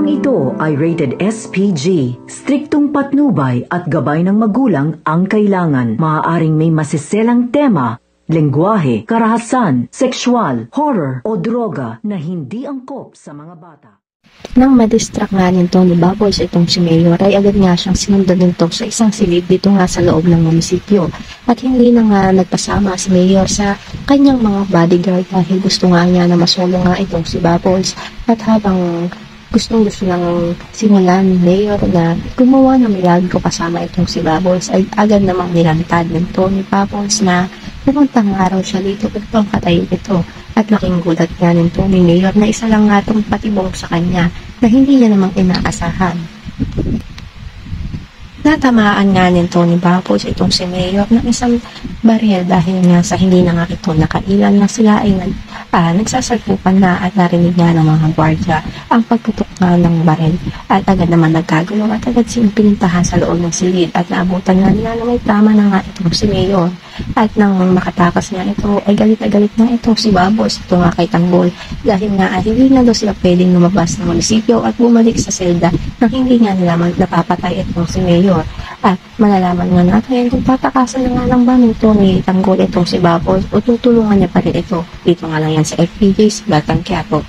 Programang ito ay rated SPG. Striktong patnubay at gabay ng magulang ang kailangan. Maaaring may masiselang tema, lengguwahe, karahasan, sexual, horror o droga na hindi angkop sa mga bata. Nang madistract nga nito ni Bubbles itong si Mayor ay agad nga siyang sinundan nito sa isang silid dito nga sa loob ng munisipyo. At hindi na nga nagpasama si Mayor sa kanyang mga bodyguard dahil gusto nga niya na masulong nga itong si Bubbles. At habang gustong-gusto nang simulan ni Mayor na gumawa ng milagro kasama itong si Bubbles ay agad namang nilantad nito ni Bubbles na pumuntang araw siya dito upang patayin ito. At laking gulat nga nito ni Mayor na isa lang nga itong patibong sa kanya na hindi niya namang inaasahan. Natamaan nga nito ni Bubbles itong si Mayor ng isang baril dahil nga sa hindi na nga ito nakailan na sila ay nagsasalpukan na at narinig nga ng mga gwardiya ang pagputok nga ng baril at agad naman nagkagulo at agad siyang pinintahan sa loob ng silid at naabutan nga nila na may tama na nga itong si Mayor. At nang makatakas nga ito ay galit na galit nga itong si Bubbles ito nga kay Tanggol dahil nga ay hindi na daw sila pwedeng lumabas ng munisipyo at bumalik sa selda nang hindi nga nila napapatay itong si Mayor. At malalaman nga natin kung tatakasan na nga ng ba nito ni Tanggol itong si Bubbles o tutulungan niya pa rin ito. Dito nga lang yan sa FPJ sa Batang Quiapo.